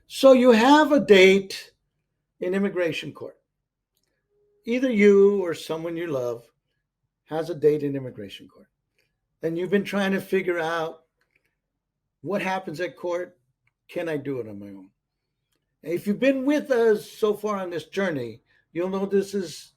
So you have a date in immigration court. Either you or someone you love has a date in immigration court. And you've been trying to figure out what happens at court. Can I do it on my own? And if you've been with us so far on this journey, you'll know this is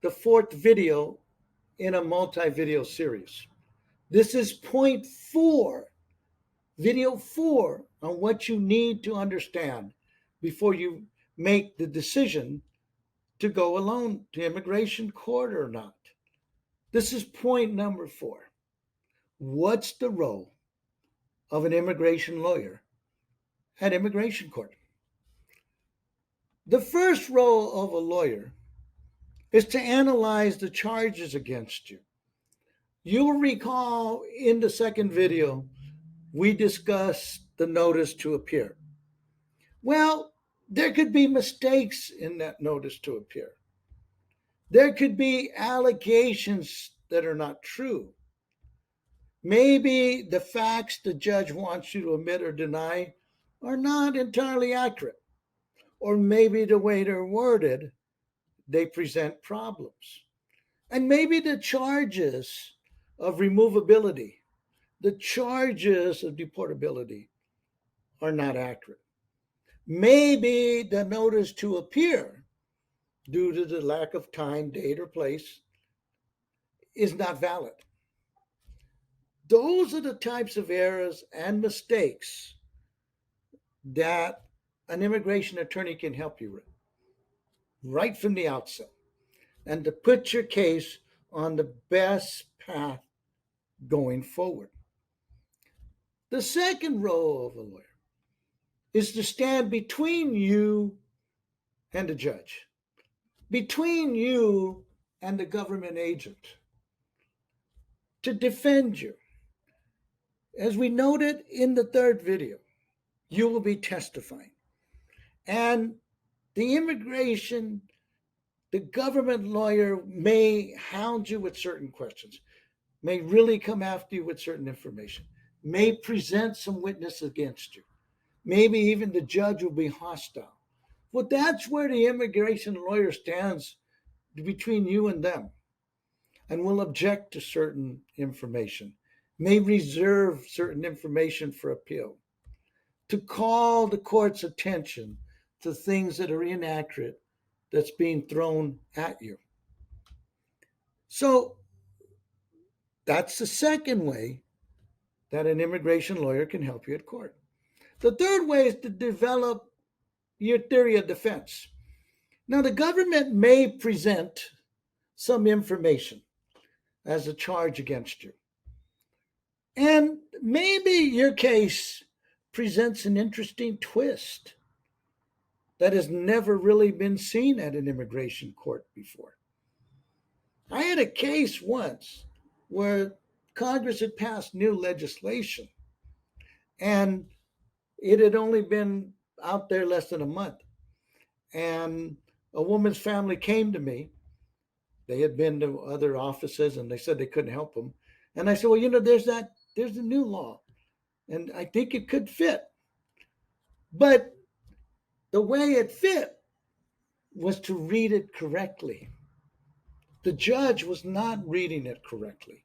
the fourth video in a multi-video series. This is point four, video four, on what you need to understand before you make the decision to go alone to immigration court or not. This is point number four. What's the role of an immigration lawyer at immigration court? The first role of a lawyer is to analyze the charges against you. You'll recall in the second video, we discussed the notice to appear. Well, there could be mistakes in that notice to appear. There could be allegations that are not true. Maybe the facts the judge wants you to admit or deny are not entirely accurate. Or maybe the way they're worded, they present problems. And maybe the charges of removability, the charges of deportability are not accurate. Maybe the notice to appear, due to the lack of time, date, or place, is not valid. Those are the types of errors and mistakes that an immigration attorney can help you with right from the outset, and to put your case on the best path going forward. The second role of a lawyer is to stand between you and the judge, between you and the government agent, to defend you. As we noted in the third video, you will be testifying. And the government lawyer may hound you with certain questions, may really come after you with certain information, may present some witness against you. Maybe even the judge will be hostile. Well, that's where the immigration lawyer stands between you and them, and will object to certain information, may reserve certain information for appeal, to call the court's attention to things that are inaccurate that's being thrown at you. So that's the second way that an immigration lawyer can help you at court. The third way is to develop your theory of defense. Now, the government may present some information as a charge against you. And maybe your case presents an interesting twist that has never really been seen at an immigration court before. I had a case once where Congress had passed new legislation, and it had only been out there less than a month. And a woman's family came to me. They had been to other offices and they said they couldn't help them. And I said, well, there's a new law, and I think it could fit. But the way it fit was to read it correctly. The judge was not reading it correctly.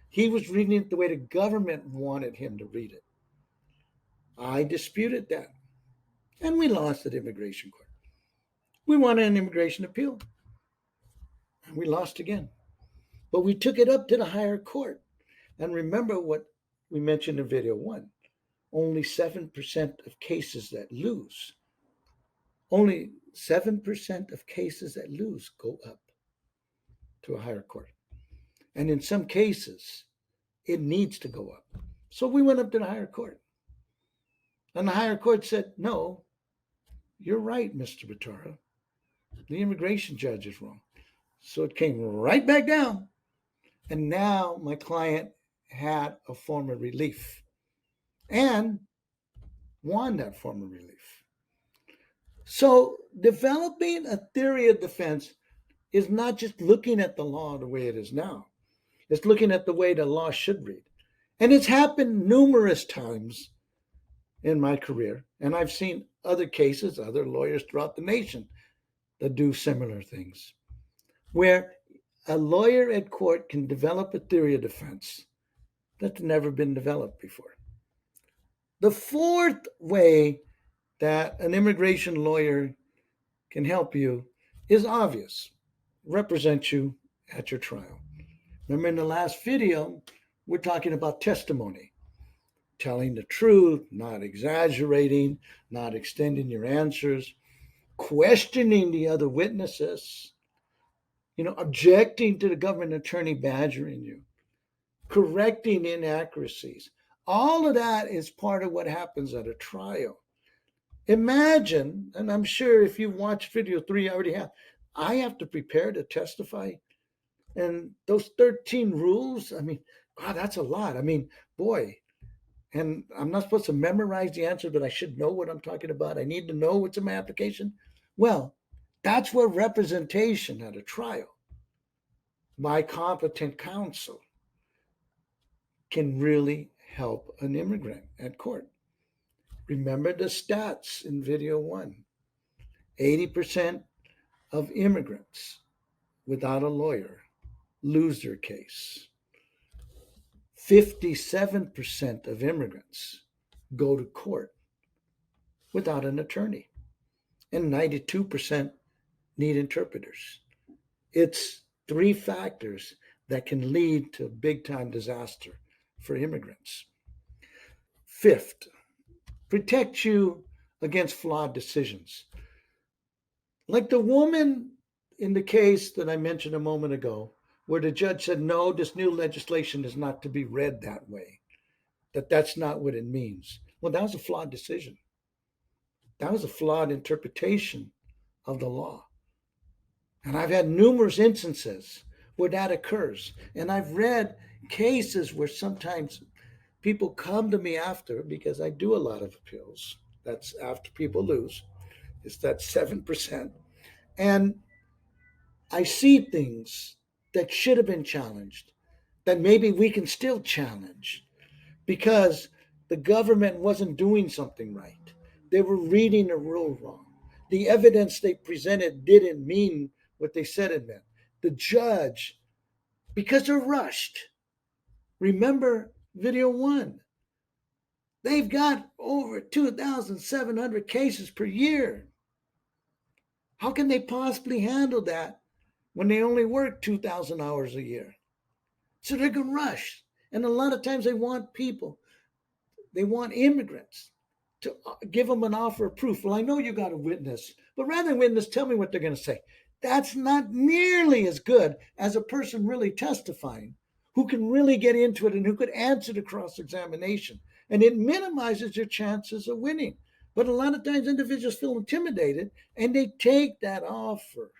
He was reading it the way the government wanted him to read it. I disputed that, and we lost at immigration court. We wanted an immigration appeal, and we lost again. But we took it up to the higher court. And remember what we mentioned in video one. Only 7% of cases that lose, only 7% of cases that lose go up to a higher court. And in some cases, it needs to go up. So we went up to the higher court. And the higher court said, no, you're right, Mr. Batara. The immigration judge is wrong. So it came right back down. And now my client had a form of relief and won that form of relief. So developing a theory of defense is not just looking at the law the way it is now. It's looking at the way the law should read. And it's happened numerous times in my career, and I've seen other cases, other lawyers throughout the nation that do similar things, where a lawyer at court can develop a theory of defense that's never been developed before. The fourth way that an immigration lawyer can help you is obvious: represent you at your trial. Remember in the last video, we're talking about testimony, telling the truth, not exaggerating, not extending your answers, questioning the other witnesses, objecting to the government attorney badgering you, correcting inaccuracies. All of that is part of what happens at a trial. Imagine, and I'm sure if you watched video 3, I already have, I have to prepare to testify. And those 13 rules, I mean, wow, that's a lot. I mean, boy, and I'm not supposed to memorize the answer, but I should know what I'm talking about. I need to know what's in my application. Well, that's where representation at a trial by competent counsel can really help an immigrant at court. Remember the stats in video 1. 80% of immigrants without a lawyer lose their case. 57% of immigrants go to court without an attorney, and 92% need interpreters. It's 3 factors that can lead to big time disaster for immigrants. Fifth, protect you against flawed decisions. Like the woman in the case that I mentioned a moment ago, where the judge said, no, this new legislation is not to be read that way, that's not what it means. Well, that was a flawed decision. That was a flawed interpretation of the law. And I've had numerous instances where that occurs. And I've read cases where sometimes people come to me after, because I do a lot of appeals. That's after people lose. It's that 7%. And I see things that should have been challenged that maybe we can still challenge because the government wasn't doing something right. They were reading the rule wrong. The evidence they presented didn't mean what they said it meant. The judge, because they're rushed. Remember video 1. They've got over 2,700 cases per year. How can they possibly handle that when they only work 2,000 hours a year? So they're going to rush. And a lot of times they want immigrants to give them an offer of proof. Well, I know you got a witness, but rather than witness, tell me what they're going to say. That's not nearly as good as a person really testifying who can really get into it and who could answer the cross-examination. And it minimizes your chances of winning. But a lot of times individuals feel intimidated and they take that offer.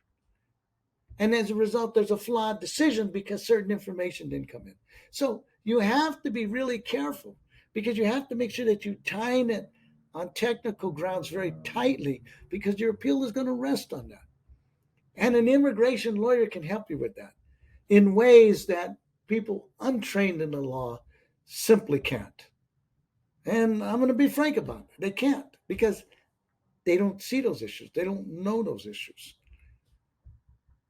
And as a result, there's a flawed decision because certain information didn't come in. So you have to be really careful because you have to make sure that you time it on technical grounds very tightly because your appeal is going to rest on that. And an immigration lawyer can help you with that in ways that people untrained in the law simply can't. And I'm going to be frank about it. They can't because they don't see those issues. They don't know those issues.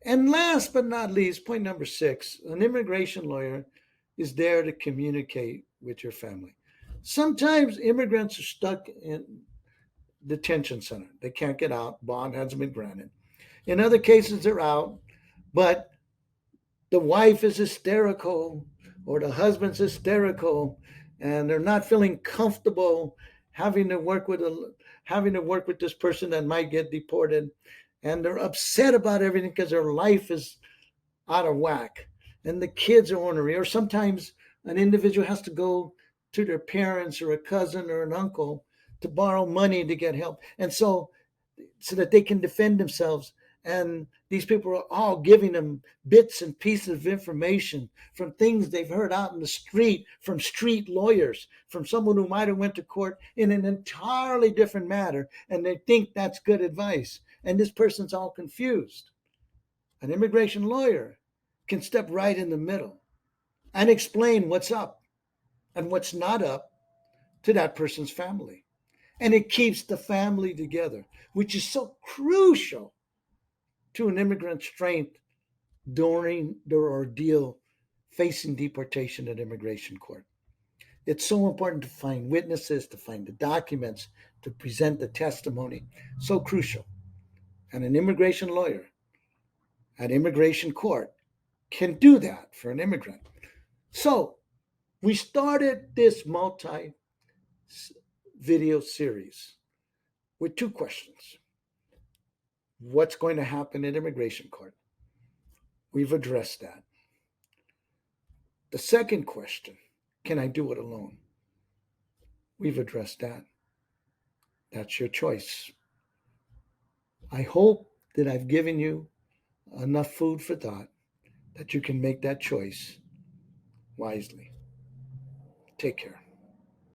And last but not least, point number 6, an immigration lawyer is there to communicate with your family. Sometimes immigrants are stuck in detention center. They can't get out. Bond hasn't been granted. In other cases, they're out, but the wife is hysterical or the husband's hysterical and they're not feeling comfortable having to work with this person that might get deported, and they're upset about everything because their life is out of whack and the kids are ornery, or sometimes an individual has to go to their parents or a cousin or an uncle to borrow money to get help, and so that they can defend themselves. And these people are all giving them bits and pieces of information from things they've heard out in the street, from street lawyers, from someone who might have went to court in an entirely different matter, and they think that's good advice. And this person's all confused. An immigration lawyer can step right in the middle and explain what's up and what's not up to that person's family. and it keeps the family together, which is so crucial to an immigrant's strength during their ordeal facing deportation at immigration court. It's so important to find witnesses, to find the documents, to present the testimony. So crucial. And an immigration lawyer at immigration court can do that for an immigrant. So we started this multi video series with two questions. What's going to happen at immigration court? We've addressed that. The second question, can I do it alone? We've addressed that. That's your choice. I hope that I've given you enough food for thought that you can make that choice wisely. Take care.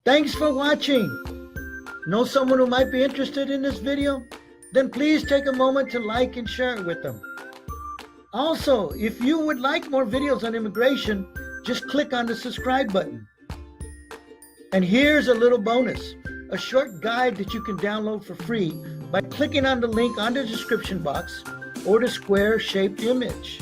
Thanks for watching. Know someone who might be interested in this video? Then please take a moment to like and share it with them. Also, if you would like more videos on immigration, just click on the subscribe button. And here's a little bonus, a short guide that you can download for free by clicking on the link on the description box or the square-shaped image.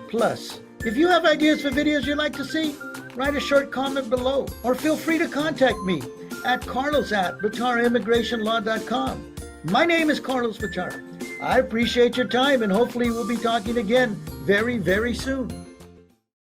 Plus, if you have ideas for videos you'd like to see, write a short comment below or feel free to contact me at carlos@VitaraImmigrationLaw.com. My name is Carlos Vitara. I appreciate your time and hopefully we'll be talking again very, very soon.